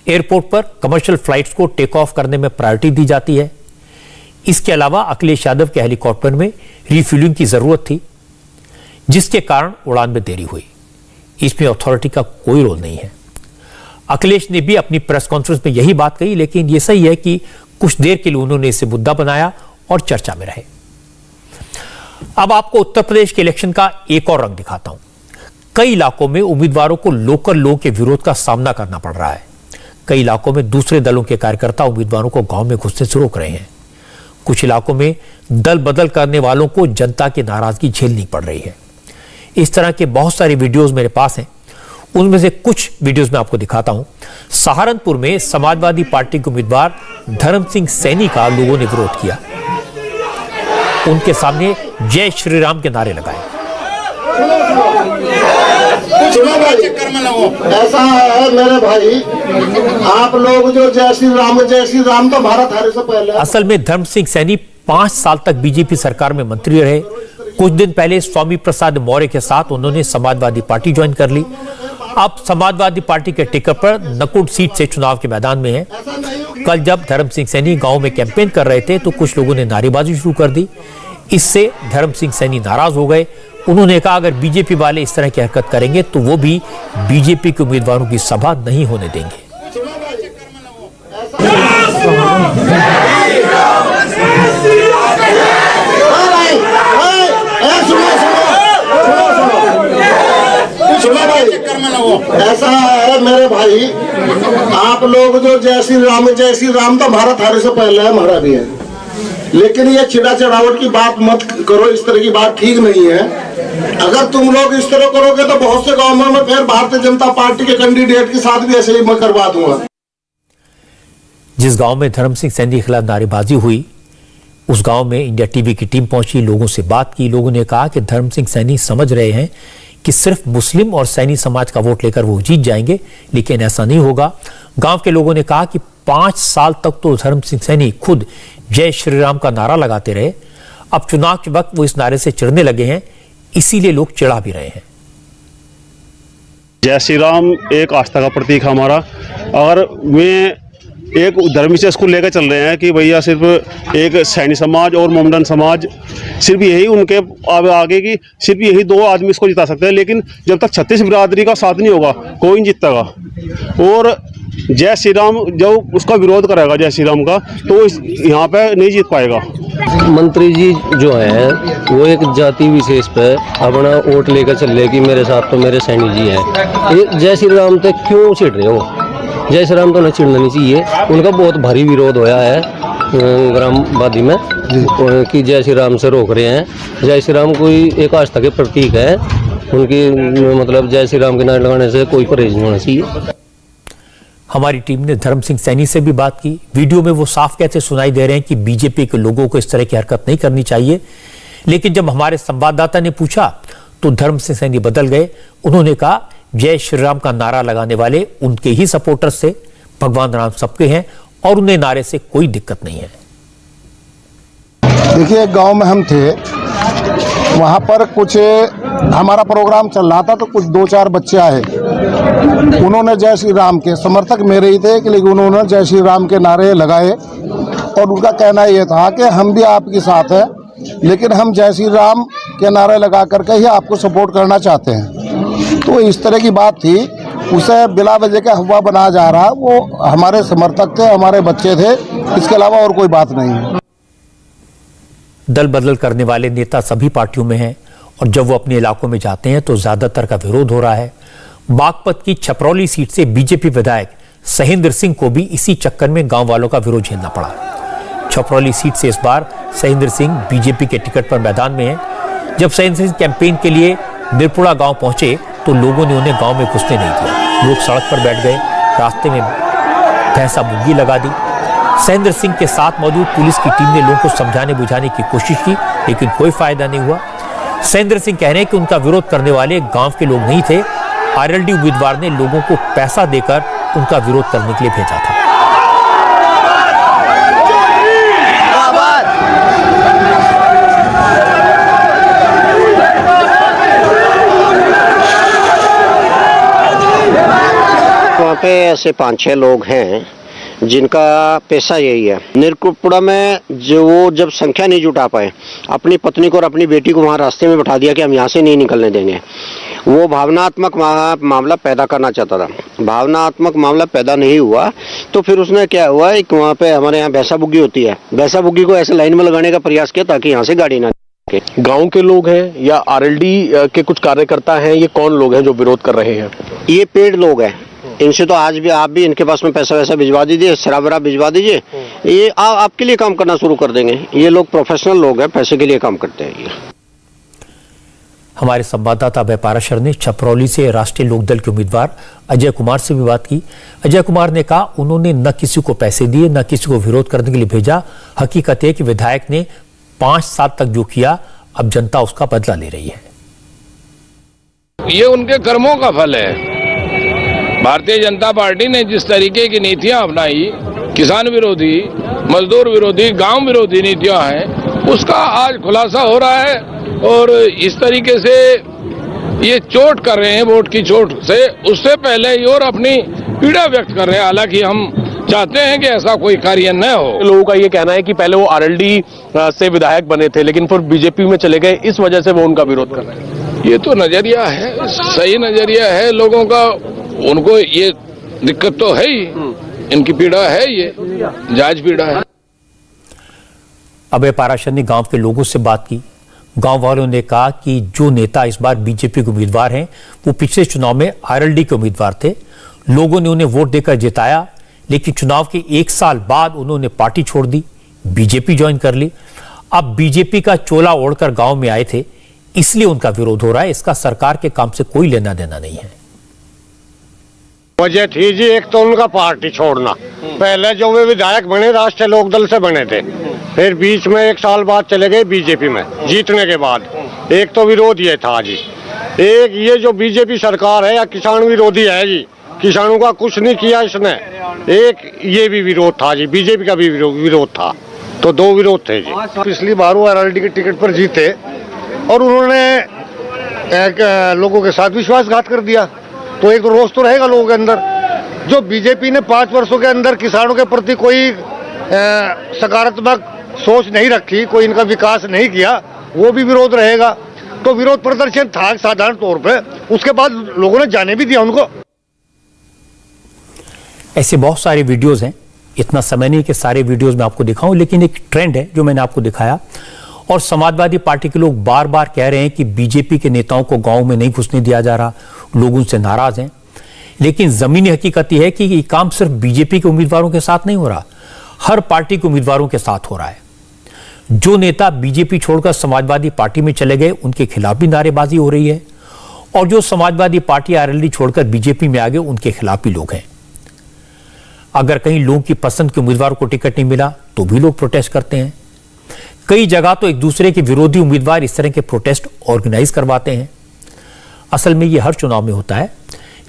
एयरपोर्ट पर कमर्शियल फ्लाइट्स को टेक ऑफ करने में प्रायोरिटी दी जाती है। इसके अलावा अखिलेश यादव के हेलीकॉप्टर में रिफ्यूलिंग की जरूरत थी, जिसके कारण उड़ान में देरी हुई। इसमें अथॉरिटी का कोई रोल नहीं है। अखिलेश ने भी अपनी प्रेस कॉन्फ्रेंस में यही बात कही, लेकिन यह सही है कि कुछ देर के लिए उन्होंने इसे मुद्दा बनाया और चर्चा में रहे। अब आपको उत्तर प्रदेश के इलेक्शन का एक और रंग दिखाता हूं। कई इलाकों में उम्मीदवारों को लोकल लोगों के विरोध का सामना करना पड़ रहा है। कई इलाकों में दूसरे दलों के कार्यकर्ता उम्मीदवारों को गांव में घुसने से रोक रहे हैं। कुछ इलाकों में दल बदल करने वालों को जनता की नाराजगी झेलनी पड़ रही है। इस तरह के बहुत सारे वीडियोस मेरे पास हैं। उनमें से कुछ वीडियोस मैं आपको दिखाता हूं। सहारनपुर में समाजवादी पार्टी के उम्मीदवार धर्म सिंह सैनी का लोगों ने विरोध किया। उनके सामने जय श्री राम के नारे लगाए।
ऐसा है मेरे भाई, आप लोग जो जय श्री राम तो भारत हारे से पहले।
असल में धर्म सिंह सैनी 5 साल तक बीजेपी सरकार में मंत्री रहे। कुछ दिन पहले स्वामी प्रसाद मौर्य के साथ उन्होंने समाजवादी पार्टी ज्वाइन कर ली। अब समाजवादी पार्टी के टिकट पर नकुड़ सीट से चुनाव के मैदान में है। कल जब धर्म सिंह सैनी गांव में कैंपेन कर रहे थे तो कुछ लोगों ने नारेबाजी शुरू कर दी। इससे धर्म सिंह सैनी नाराज हो गए। उन्होंने कहा अगर बीजेपी वाले इस तरह की हरकत करेंगे तो वो भी बीजेपी के उम्मीदवारों की सभा नहीं होने देंगे।
ऐसा है मेरे भाई, आप लोग जो जय श्री राम तो हमारा थारे से पहले है, हमारा भी है, लेकिन ये छिड़ा चढ़ावट की बात मत करो, इस तरह की बात ठीक नहीं है। अगर तुम लोग इस तरह करोगे तो बहुत से गांवों में फिर भारतीय जनता पार्टी के कैंडिडेट के साथ भी ऐसे ही मैं करवा दूंगा।
जिस गांव में धर्म सिंह सैनी के खिलाफ नारेबाजी हुई, उस गांव में इंडिया टीवी की टीम पहुंची, लोगों से बात की। लोगों ने कहा कि धर्म सिंह सैनी समझ रहे हैं कि सिर्फ मुस्लिम और सैनी समाज का वोट लेकर वो जीत जाएंगे, लेकिन ऐसा नहीं होगा। गांव के लोगों ने कहा कि 5 साल तक तो धर्म सिंह सैनी खुद जय श्री राम का नारा लगाते रहे, अब चुनाव के वक्त वो इस नारे से चिढ़ने लगे हैं, इसीलिए लोग चिढ़ा भी रहे हैं।
जय श्री राम एक आस्था का प्रतीक है हमारा, और मैं एक धर्म से इसको लेकर चल रहे हैं कि भैया सिर्फ एक सैनी समाज और मोमडन समाज, सिर्फ यही उनके आगे की सिर्फ यही 2 आदमी इसको जिता सकते हैं, लेकिन जब तक 36 बिरादरी का साथ नहीं होगा कोई नहीं जीतेगा। और जय श्री राम जब उसका विरोध करेगा जय श्री राम का, तो यहाँ पे नहीं जीत पाएगा।
मंत्री जी जो है वो एक जाति विशेष पे अपना वोट लेकर चल रहे कि मेरे साथ तो मेरे सैनी जी हैं। ये जय श्री राम तक क्यों चिढ़ रहे हो? जय श्री राम तो नहीं चिढ़ना नहीं चाहिए। उनका बहुत भारी विरोध होया है ग्रामवादी में कि जय श्री राम से रोक रहे हैं। जय श्री राम कोई एक आस्था के प्रतीक है, उनकी मतलब जय श्री राम के नारे लगाने से कोई परहेज नहीं होना चाहिए।
हमारी टीम ने धर्म सिंह सैनी से भी बात की। वीडियो में वो साफ कहते सुनाई दे रहे हैं कि बीजेपी के लोगों को इस तरह की हरकत नहीं करनी चाहिए, लेकिन जब हमारे संवाददाता ने पूछा तो धर्म सिंह सैनी बदल गए। उन्होंने कहा जय श्री राम का नारा लगाने वाले उनके ही सपोर्टर्स थे, भगवान राम सबके हैं और उन्हें नारे से कोई दिक्कत नहीं है।
देखिए, गांव में हम थे, वहाँ पर कुछ हमारा प्रोग्राम चल रहा था तो कुछ 2-4 बच्चे आए, उन्होंने जय श्री राम के समर्थक मेरे ही थे कि लेकिन उन्होंने जय श्री राम के नारे लगाए और उनका कहना ये था कि हम भी आपके साथ हैं, लेकिन हम जय श्री राम के नारे लगा करके ही आपको सपोर्ट करना चाहते हैं। तो इस तरह की बात थी, उसे बिला वजह का हवा बनाया जा रहा, वो हमारे समर्थक थे, हमारे बच्चे थे, इसके अलावा और कोई बात नहीं है।
दल बदल करने वाले नेता सभी पार्टियों में हैं और जब वो अपने इलाकों में जाते हैं तो ज्यादातर का विरोध हो रहा है। बागपत की छपरौली सीट से बीजेपी विधायक सहेंद्र सिंह को भी इसी चक्कर में गांव वालों का विरोध झेलना पड़ा। छपरौली सीट से इस बार सहेंद्र सिंह बीजेपी के टिकट पर मैदान में हैं। जब सहेंद्र सिंह कैंपेन के लिए निरपुड़ा गांव पहुंचे तो लोगों ने उन्हें गांव में घुसने नहीं दिया। लोग सड़क पर बैठ गए, रास्ते में भैंसा बुग्गी लगा दी। सहेंद्र सिंह के साथ मौजूद पुलिस की टीम ने लोगों को समझाने बुझाने की कोशिश की, लेकिन कोई फायदा नहीं हुआ। सहेंद्र सिंह कह रहे हैं कि उनका विरोध करने वाले गांव के लोग नहीं थे, आरएलडी उम्मीदवार ने लोगों को पैसा देकर उनका विरोध करने के लिए भेजा था।
वहाँ पे ऐसे 5-6 लोग हैं जिनका पैसा यही है। निरपुड़ा में जो वो जब संख्या नहीं जुटा पाए, अपनी पत्नी को और अपनी बेटी को वहाँ रास्ते में बैठा दिया कि हम यहाँ से नहीं निकलने देंगे। वो भावनात्मक मामला पैदा करना चाहता था, भावनात्मक मामला पैदा नहीं हुआ तो फिर उसने क्या हुआ कि वहाँ पे हमारे यहाँ भैंसा बुग्गी होती है, भैंसा बुग्गी को ऐसे लाइन में लगाने का प्रयास किया ताकि यहाँ से गाड़ी ना।
गांव के लोग हैं या आरएलडी के कुछ कार्यकर्ता हैं, ये कौन लोग हैं जो विरोध कर रहे हैं?
ये पेड़ लोग हैं, इनसे तो आज भी आप भी इनके पास में पैसा वैसा भिजवा दीजिए, शराब वराब भिजवा दीजिए, ये आपके लिए काम करना शुरू कर देंगे। ये लोग प्रोफेशनल लोग हैं, पैसे के लिए काम करते हैं। ये
हमारे संवाददाता अभय पाराशर ने छपरौली से राष्ट्रीय लोकदल के उम्मीदवार अजय कुमार से भी बात की। अजय कुमार ने कहा उन्होंने न किसी को पैसे दिए, न किसी को विरोध करने के लिए भेजा। हकीकत है कि विधायक ने 5 साल तक जो किया, अब जनता उसका बदला ले रही है।
ये उनके कर्मों का फल है। भारतीय जनता पार्टी ने जिस तरीके की नीतियां अपनाई, किसान विरोधी, मजदूर विरोधी, गांव विरोधी नीतियां हैं, उसका आज खुलासा हो रहा है। और इस तरीके से ये चोट कर रहे हैं, वोट की चोट से, उससे पहले ही और अपनी पीड़ा व्यक्त कर रहे हैं। हालांकि हम चाहते हैं कि ऐसा कोई कार्य न हो।
लोगों का ये कहना है कि पहले वो आरएलडी से विधायक बने थे, लेकिन फिर बीजेपी में चले गए, इस वजह से वो उनका विरोध कर रहे हैं।
ये तो नजरिया है, सही नजरिया है लोगों का। उनको ये दिक्कत तो है ही, इनकी पीड़ा है, ये जायज पीड़ा है।
अभय पाराशर ने गांव के लोगों से बात की। गांव वालों ने कहा कि जो नेता इस बार बीजेपी के उम्मीदवार हैं वो पिछले चुनाव में आरएलडी के उम्मीदवार थे। लोगों ने उन्हें वोट देकर जिताया, लेकिन चुनाव के 1 साल बाद उन्होंने पार्टी छोड़ दी, बीजेपी ज्वाइन कर ली। अब बीजेपी का चोला ओढ़कर गांव में आए थे, इसलिए उनका विरोध हो रहा है। इसका सरकार के काम से कोई लेना देना नहीं है।
वजह थी जी, एक तो उनका पार्टी छोड़ना। पहले जो वे विधायक बने राष्ट्रीय लोकदल से बने थे, फिर बीच में 1 साल बाद चले गए बीजेपी में जीतने के बाद। एक तो विरोध ये था जी। एक ये जो बीजेपी सरकार है या किसान विरोधी है जी, किसानों का कुछ नहीं किया इसने। एक ये भी विरोध था जी, बीजेपी का भी विरोध था। तो 2 विरोध थे जी। पिछली बार वो आरएलडी के टिकट पर जीते और उन्होंने लोगों के साथ विश्वासघात कर दिया, तो एक तो रोष तो रहेगा लोगों के अंदर। जो बीजेपी ने 5 वर्षों के अंदर किसानों के प्रति कोई सकारात्मक सोच नहीं रखी, कोई इनका विकास नहीं किया, वो भी विरोध रहेगा। तो विरोध प्रदर्शन था साधारण तौर पे, उसके बाद लोगों ने जाने भी दिया उनको।
ऐसे बहुत सारे वीडियोस हैं, इतना समय नहीं कि सारे वीडियोस मैं आपको दिखाऊं, लेकिन एक ट्रेंड है जो मैंने आपको दिखाया। और समाजवादी पार्टी के लोग बार बार कह रहे हैं कि बीजेपी के नेताओं को गांव में नहीं घुसने दिया जा रहा, लोग उनसे नाराज हैं। लेकिन जमीनी हकीकत यह है कि ये काम सिर्फ बीजेपी के उम्मीदवारों के साथ नहीं हो रहा, हर पार्टी के उम्मीदवारों के साथ हो रहा है। जो नेता बीजेपी छोड़कर समाजवादी पार्टी में चले गए, उनके खिलाफ भी नारेबाजी हो रही है, और जो समाजवादी पार्टी आरएलडी छोड़कर बीजेपी में आ गए, उनके खिलाफ भी लोग हैं। अगर कहीं लोगों की पसंद के उम्मीदवार को टिकट नहीं मिला तो भी लोग प्रोटेस्ट करते हैं। कई जगह तो एक दूसरे के विरोधी उम्मीदवार इस तरह के प्रोटेस्ट ऑर्गेनाइज करवाते हैं। असल में ये हर चुनाव में होता है,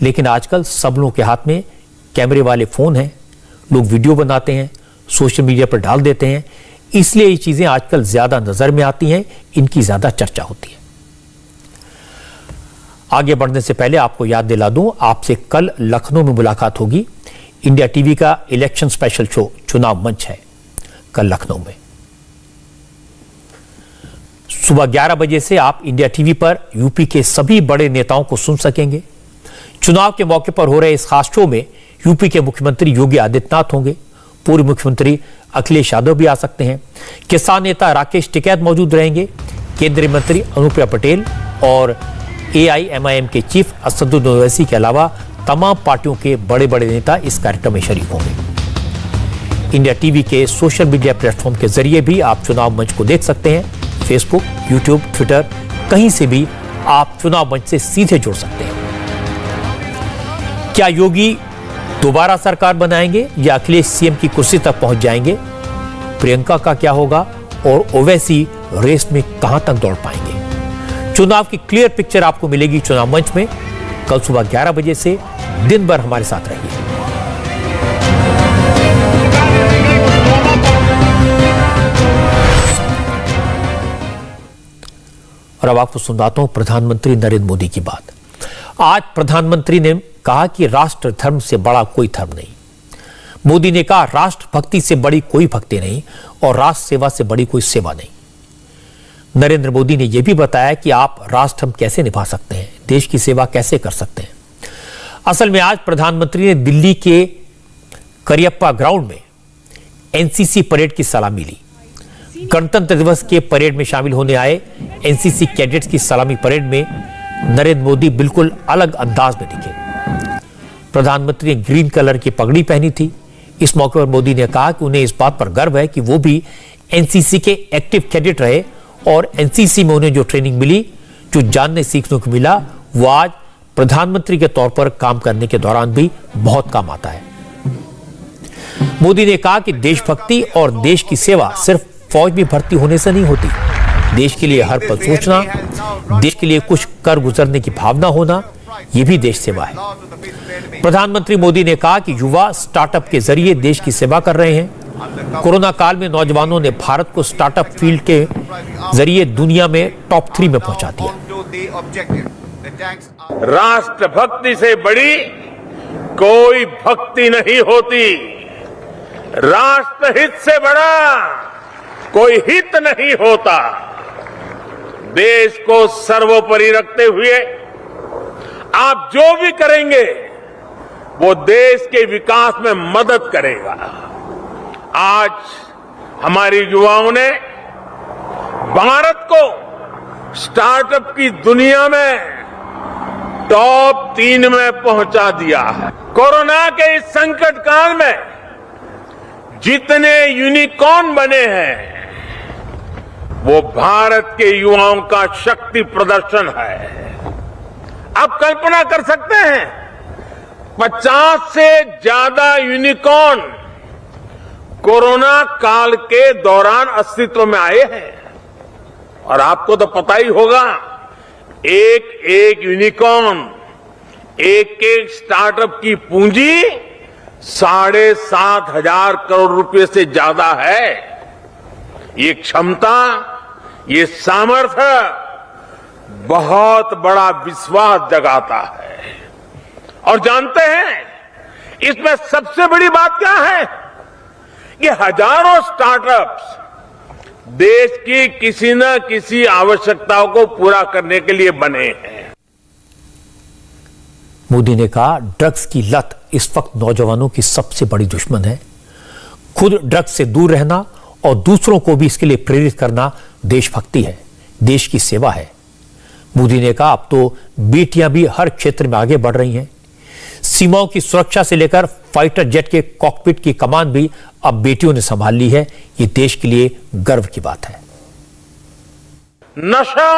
लेकिन आजकल सब लोगों के हाथ में कैमरे वाले फोन हैं, लोग वीडियो बनाते हैं, सोशल मीडिया पर डाल देते हैं, इसलिए ये चीजें आजकल ज्यादा नजर में आती हैं, इनकी ज्यादा चर्चा होती है। आगे बढ़ने से पहले आपको याद दिला दूं, आपसे कल लखनऊ में मुलाकात होगी। इंडिया टीवी का इलेक्शन स्पेशल शो चुनाव मंच है कल लखनऊ में। सुबह 11 बजे से आप इंडिया टीवी पर यूपी के सभी बड़े नेताओं को सुन सकेंगे। चुनाव के मौके पर हो रहे इस खास शो में यूपी के मुख्यमंत्री योगी आदित्यनाथ होंगे, पूर्व मुख्यमंत्री अखिलेश यादव भी आ सकते हैं, किसान नेता राकेश टिकैत मौजूद रहेंगे, केंद्रीय मंत्री अनुप्रिया पटेल और एआईएमआईएम के चीफ असदुद्दीन ओवैसी के अलावा तमाम पार्टियों के बड़े बड़े नेता इस कार्यक्रम में शरीक होंगे। इंडिया टीवी के सोशल मीडिया प्लेटफॉर्म के जरिए भी आप चुनाव मंच को देख सकते हैं। फेसबुक, यूट्यूब, ट्विटर, कहीं से भी आप चुनाव मंच से सीधे जुड़ सकते हैं। क्या योगी दोबारा सरकार बनाएंगे या अखिलेश सीएम की कुर्सी तक पहुंच जाएंगे? प्रियंका का क्या होगा और ओवैसी रेस में कहां तक दौड़ पाएंगे? चुनाव की क्लियर पिक्चर आपको मिलेगी चुनाव मंच में। कल सुबह 11 बजे से दिन भर हमारे साथ रहिए। और अब आपको सुनाता हूं प्रधानमंत्री नरेंद्र मोदी की बात। आज प्रधानमंत्री ने कहा कि राष्ट्र धर्म से बड़ा कोई धर्म नहीं। मोदी ने कहा राष्ट्र भक्ति से बड़ी कोई भक्ति नहीं और राष्ट्र सेवा से बड़ी कोई सेवा नहीं। नरेंद्र मोदी ने यह भी बताया कि आप राष्ट्र धर्म कैसे निभा सकते हैं, देश की सेवा कैसे कर सकते हैं। असल में आज प्रधानमंत्री ने दिल्ली के करियप्पा ग्राउंड में एनसीसी परेड की सलामी ली। गणतंत्र दिवस के परेड में शामिल होने आए एनसीसी कैडेट्स की सलामी परेड में नरेंद्र मोदी बिल्कुल अलग अंदाज में दिखे। प्रधानमंत्री ने ग्रीन कलर की पगड़ी पहनी थी। इस मौके पर मोदी ने कहा कि उन्हें इस बात पर गर्व है कि वो भी एनसीसी के एक्टिव कैडेट रहे और एनसीसी में उन्हें जो ट्रेनिंग मिली, जो जानने सीखने को मिला, वो आज प्रधानमंत्री के तौर पर काम करने के दौरान भी बहुत काम आता है। मोदी ने कहा कि देशभक्ति और देश की सेवा सिर्फ फौज में भर्ती होने से नहीं होती। देश के लिए हर पल सोचना, देश के लिए कुछ कर गुजरने की भावना होना, यह भी देश सेवा है। प्रधानमंत्री मोदी ने कहा कि युवा स्टार्टअप के जरिए देश की सेवा कर रहे हैं। कोरोना काल में नौजवानों ने भारत को स्टार्टअप फील्ड के जरिए दुनिया में टॉप 3 में पहुंचा दिया।
राष्ट्र भक्ति से बड़ी कोई भक्ति नहीं होती। राष्ट्र हित से बड़ा कोई हित नहीं होता। देश को सर्वोपरि रखते हुए आप जो भी करेंगे वो देश के विकास में मदद करेगा। आज हमारे युवाओं ने भारत को स्टार्टअप की दुनिया में टॉप 3 में पहुंचा दिया है। कोरोना के इस संकट काल में जितने यूनिकॉर्न बने हैं वो भारत के युवाओं का शक्ति प्रदर्शन है। आप कल्पना कर सकते हैं 50 से ज्यादा यूनिकॉर्न कोरोना काल के दौरान अस्तित्व में आए हैं। और आपको तो पता ही होगा, एक एक यूनिकॉर्न, एक एक स्टार्टअप की पूंजी 7,500 करोड़ रुपए से ज्यादा है। ये क्षमता, ये सामर्थ्य बहुत बड़ा विश्वास जगाता है। और जानते हैं इसमें सबसे बड़ी बात क्या है कि हजारों स्टार्टअप्स देश की किसी न किसी आवश्यकताओं को पूरा करने के लिए बने हैं।
मोदी ने कहा, ड्रग्स की लत इस वक्त नौजवानों की सबसे बड़ी दुश्मन है। खुद ड्रग्स से दूर रहना और दूसरों को भी इसके लिए प्रेरित करना देशभक्ति है, देश की सेवा है। मोदी ने कहा, अब तो बेटियां भी हर क्षेत्र में आगे बढ़ रही हैं। सीमाओं की सुरक्षा से लेकर फाइटर जेट के कॉकपिट की कमान भी अब बेटियों ने संभाल ली है। ये देश के लिए गर्व की बात है।
नशा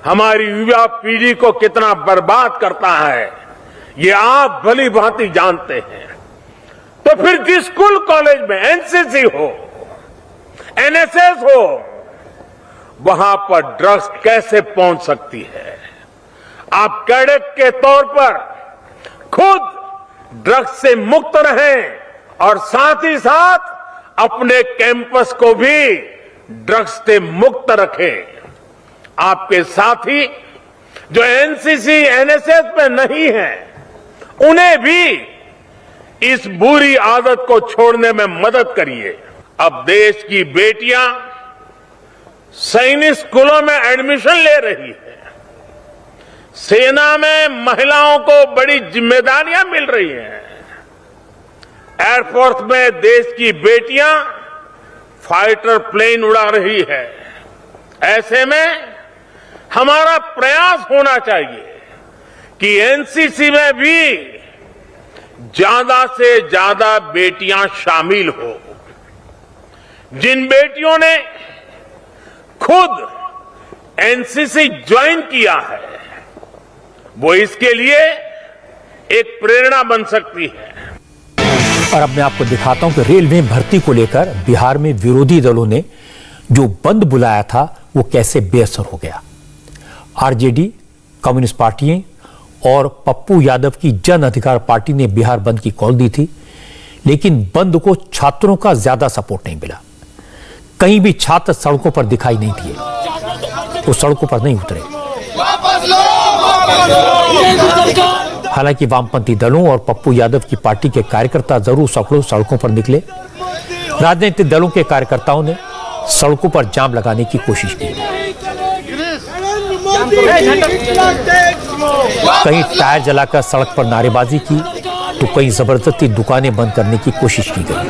हमारी युवा पीढ़ी को कितना बर्बाद करता है ये आप भली भांति जानते हैं। तो फिर जिस स्कूल कॉलेज में एनसीसी हो, एनएसएस हो, वहां पर ड्रग्स कैसे पहुंच सकती है? आप कैडेट के तौर पर खुद ड्रग्स से मुक्त रहें और साथ ही साथ अपने कैंपस को भी ड्रग्स से मुक्त रखें। आपके साथी जो एनसीसी, एनएसएस में नहीं हैं, उन्हें भी इस बुरी आदत को छोड़ने में मदद करिए। अब देश की बेटियां सैनिक स्कूलों में एडमिशन ले रही है। सेना में महिलाओं को बड़ी जिम्मेदारियां मिल रही हैं। एयरफोर्स में देश की बेटियां फाइटर प्लेन उड़ा रही है। ऐसे में हमारा प्रयास होना चाहिए कि एनसीसी में भी ज्यादा से ज्यादा बेटियां शामिल हो। जिन बेटियों ने खुद एनसीसी ज्वाइन किया है वो इसके लिए एक प्रेरणा बन सकती है।
और अब मैं आपको दिखाता हूं कि रेलवे भर्ती को लेकर बिहार में विरोधी दलों ने जो बंद बुलाया था वो कैसे बेअसर हो गया। आरजेडी, कम्युनिस्ट पार्टियां और पप्पू यादव की जन अधिकार पार्टी ने बिहार बंद की कॉल दी थी, लेकिन बंद को छात्रों का ज्यादा सपोर्ट नहीं मिला। कहीं भी छात्र सड़कों पर दिखाई नहीं दिए, वो सड़कों पर नहीं उतरे। हालांकि वामपंथी दलों और पप्पू यादव की पार्टी के कार्यकर्ता जरूर सड़कों पर निकले। राजनीतिक दलों के कार्यकर्ताओं ने सड़कों पर जाम लगाने की कोशिश की। कहीं टायर जलाकर सड़क पर नारेबाजी की तो कहीं जबरदस्ती दुकानें बंद करने की कोशिश की गई।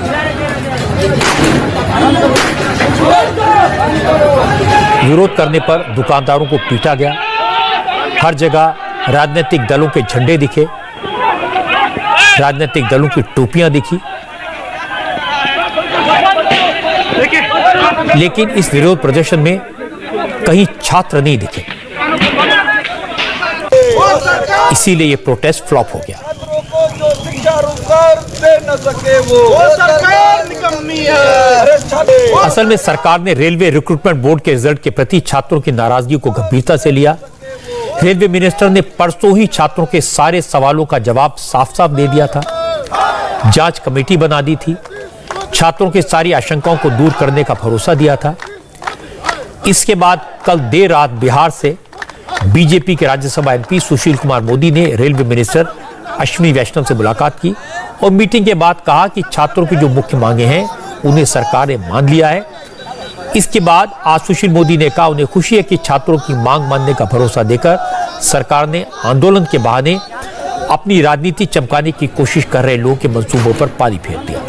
विरोध करने पर दुकानदारों को पीटा गया। हर जगह राजनीतिक दलों के झंडे दिखे, राजनीतिक दलों की टोपियां दिखी, लेकिन इस विरोध प्रदर्शन में कहीं छात्र नहीं दिखे। इसीलिए यह प्रोटेस्ट फ्लॉप हो गया। असल में सरकार ने रेलवे रिक्रूटमेंट बोर्ड के रिजल्ट के प्रति छात्रों की नाराजगी को गंभीरता से लिया। रेलवे मिनिस्टर ने परसों ही छात्रों के सारे सवालों का जवाब साफ साफ दे दिया था। जांच कमेटी बना दी थी। छात्रों की सारी आशंकाओं को दूर करने का भरोसा दिया था। इसके बाद कल देर रात बिहार से बीजेपी के राज्यसभा एमपी सुशील कुमार मोदी ने रेलवे मिनिस्टर अश्विनी वैष्णव से मुलाकात की और मीटिंग के बाद कहा कि छात्रों की जो मुख्य मांगे हैं उन्हें सरकार ने मान लिया है। इसके बाद आज सुशील मोदी ने कहा उन्हें खुशी है कि छात्रों की मांग मानने का भरोसा देकर सरकार ने आंदोलन के बहाने अपनी राजनीति चमकाने की कोशिश कर रहे लोगों के मंसूबों पर पानी फेर दिया।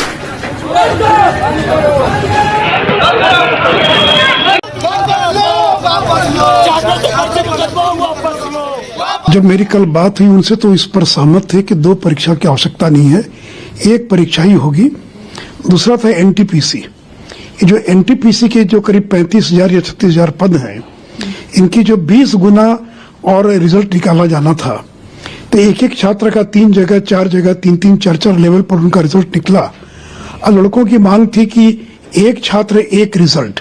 जब मेरी कल बात हुई उनसे तो इस पर सहमत थे कि 2 परीक्षा की आवश्यकता नहीं है, एक परीक्षा ही होगी। दूसरा था एनटीपीसी। ये जो एनटीपीसी के जो करीब 35,000 या 36,000 पद हैं, इनकी जो 20 गुना और रिजल्ट निकाला जाना था, तो एक एक छात्र का 3 जगह 4 जगह 3-3 4-4 लेवल पर उनका रिजल्ट निकला। और लड़कों की मांग थी कि एक छात्र एक रिजल्ट,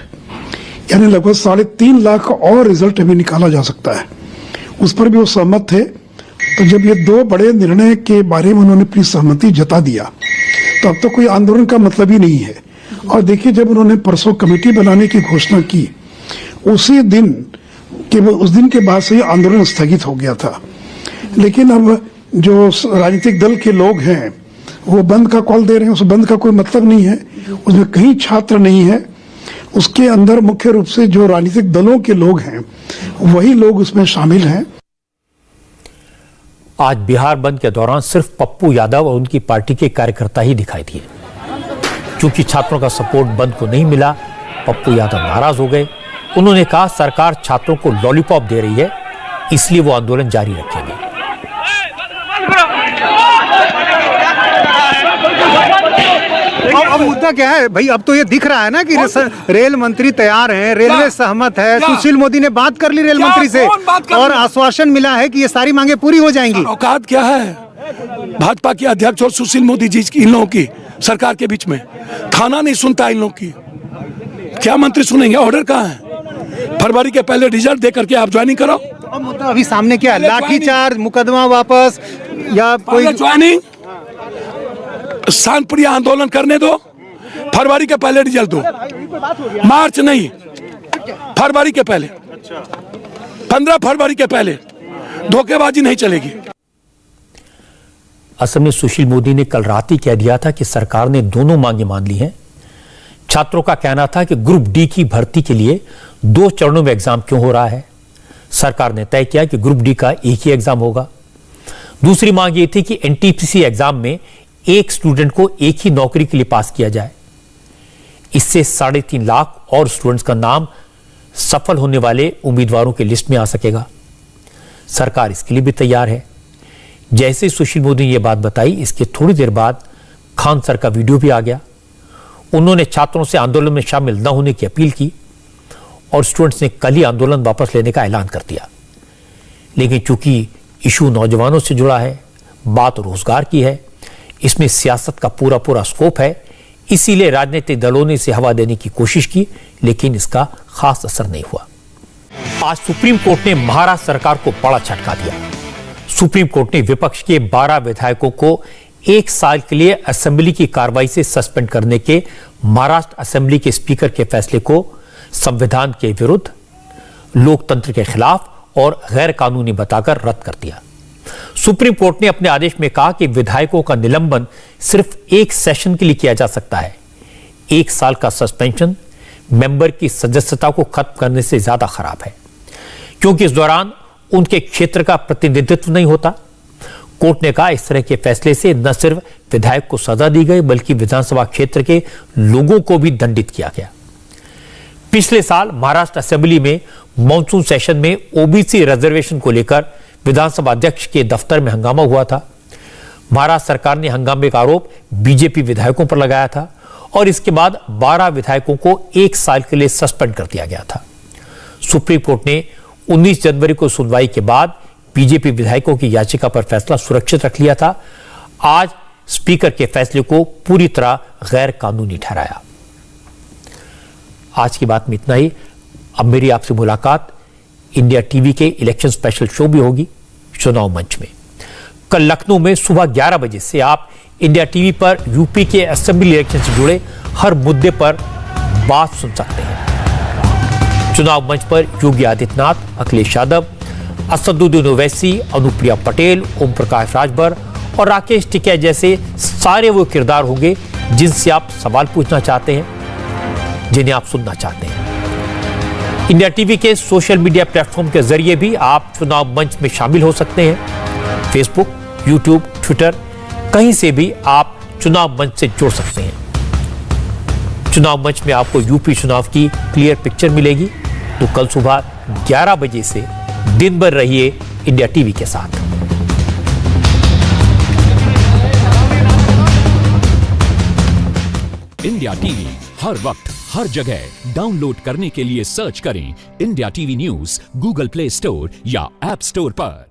यानी लगभग 3.5 लाख और रिजल्ट अभी निकाला जा सकता है। उस पर भी वो सहमत थे। तो जब ये 2 बड़े निर्णय के बारे में उन्होंने अपनी सहमति जता दिया तो अब तो कोई आंदोलन का मतलब ही नहीं है। और देखिए, जब उन्होंने परसों कमेटी बनाने की घोषणा की, उस दिन के बाद से आंदोलन स्थगित हो गया था। लेकिन अब जो राजनीतिक दल के लोग हैं वो बंद का कॉल दे रहे हैं। उस बंद का कोई मतलब नहीं है, उसमें कहीं छात्र नहीं है। उसके अंदर मुख्य रूप से जो राजनीतिक दलों के लोग हैं वही लोग उसमें शामिल हैं।
आज बिहार बंद के दौरान सिर्फ पप्पू यादव और उनकी पार्टी के कार्यकर्ता ही दिखाई दिए। क्योंकि छात्रों का सपोर्ट बंद को नहीं मिला, पप्पू यादव नाराज हो गए। उन्होंने कहा सरकार छात्रों को लॉलीपॉप दे रही है, इसलिए वो आंदोलन जारी रखेंगे।
अब मुद्दा क्या है भाई? अब तो ये दिख रहा है ना कि रेल मंत्री तैयार हैं, रेलवे सहमत है, सुशील मोदी ने बात कर ली रेल मंत्री से और आश्वासन मिला है कि ये सारी मांगे पूरी हो जाएंगी।
औकात क्या है भाजपा के अध्यक्ष और सुशील मोदी जी की, इन लोगों की सरकार के बीच में? थाना नहीं सुनता इन लोगों की, क्या मंत्री सुनेंगे? ऑर्डर कहाँ है? फरवरी के पहले रिजल्ट दे करके आप ज्वाइनिंग कराओ।
अब मुद्दा अभी सामने क्या है? लाठीचार्ज, मुकदमा वापस, या कोई
ज्वाइनिंग? शांतिप्रिय आंदोलन करने दो, फरवरी के पहले रिजल्ट दो। मार्च नहीं, फरवरी के पहले, 15 फरवरी के पहले। धोखेबाजी नहीं चलेगी।
असल में सुशील मोदी ने कल रात ही कह दिया था कि सरकार ने दोनों मांगे मान ली हैं। छात्रों का कहना था कि ग्रुप डी की भर्ती के लिए 2 चरणों में एग्जाम क्यों हो रहा है। सरकार ने तय किया कि ग्रुप डी का एक ही एग्जाम होगा। दूसरी मांग ये थी कि एनटीपीसी एग्जाम में एक स्टूडेंट को एक ही नौकरी के लिए पास किया जाए। इससे 3.5 लाख और स्टूडेंट्स का नाम सफल होने वाले उम्मीदवारों की लिस्ट में आ सकेगा। सरकार इसके लिए भी तैयार है। जैसे सुशील मोदी ने यह बात बताई, इसके थोड़ी देर बाद खान सर का वीडियो भी आ गया। उन्होंने छात्रों से आंदोलन में शामिल न होने की अपील की और स्टूडेंट्स ने कल ही आंदोलन वापस लेने का ऐलान कर दिया। लेकिन चूंकि इशू नौजवानों से जुड़ा है, बात रोजगार की है, इसमें सियासत का पूरा स्कोप है, इसीलिए राजनीतिक दलों ने इसे हवा देने की कोशिश की, लेकिन इसका खास असर नहीं हुआ। आज सुप्रीम कोर्ट ने महाराष्ट्र सरकार को बड़ा झटका दिया। सुप्रीम कोर्ट ने विपक्ष के 12 विधायकों को 1 साल के लिए असेंबली की कार्रवाई से सस्पेंड करने के महाराष्ट्र असेंबली के स्पीकर के फैसले को संविधान के विरुद्ध, लोकतंत्र के खिलाफ और गैर कानूनी बताकर रद्द कर दिया। सुप्रीम कोर्ट ने अपने आदेश में कहा कि विधायकों का निलंबन सिर्फ 1 सेशन के लिए किया जा सकता है। 1 साल का सस्पेंशन मेंबर की सदस्यता को खत्म करने से ज्यादा खराब है, क्योंकि इस दौरान उनके क्षेत्र का प्रतिनिधित्व नहीं होता। कोर्ट ने कहा इस तरह के फैसले से न सिर्फ विधायक को सजा दी गई, बल्कि विधानसभा क्षेत्र के लोगों को भी दंडित किया गया। पिछले साल महाराष्ट्र असेंबली में मॉनसून सेशन में ओबीसी रिजर्वेशन को लेकर विधानसभा अध्यक्ष के दफ्तर में हंगामा हुआ था। महाराष्ट्र सरकार ने हंगामे का आरोप बीजेपी विधायकों पर लगाया था और इसके बाद 12 विधायकों को 1 साल के लिए सस्पेंड कर दिया गया था। सुप्रीम कोर्ट ने 19 जनवरी को सुनवाई के बाद बीजेपी विधायकों की याचिका पर फैसला सुरक्षित रख लिया था। आज स्पीकर के फैसले को पूरी तरह गैर कानूनी ठहराया। आज की बात में इतना ही। अब मेरी आपसे मुलाकात इंडिया टीवी के इलेक्शन स्पेशल शो भी होगी, चुनाव मंच में। कल लखनऊ में सुबह 11 बजे से आप इंडिया टीवी पर यूपी के असेंबली इलेक्शन से जुड़े हर मुद्दे पर बात सुन सकते हैं। चुनाव मंच पर योगी आदित्यनाथ, अखिलेश यादव, असदुद्दीन ओवैसी, अनुप्रिया पटेल, ओम प्रकाश राजभर और राकेश टिकैत जैसे सारे वो किरदार होंगे जिनसे आप सवाल पूछना चाहते हैं, जिन्हें आप सुनना चाहते हैं। इंडिया टीवी के सोशल मीडिया प्लेटफॉर्म के जरिए भी आप चुनाव मंच में शामिल हो सकते हैं। फेसबुक, यूट्यूब, ट्विटर, कहीं से भी आप चुनाव मंच से जुड़ सकते हैं। चुनाव मंच में आपको यूपी चुनाव की क्लियर पिक्चर मिलेगी। तो कल सुबह 11 बजे से दिन भर रहिए इंडिया टीवी के साथ।
इंडिया टीवी हर वक्त हर जगह डाउनलोड करने के लिए सर्च करें India TV news Google play store या ऐप स्टोर पर।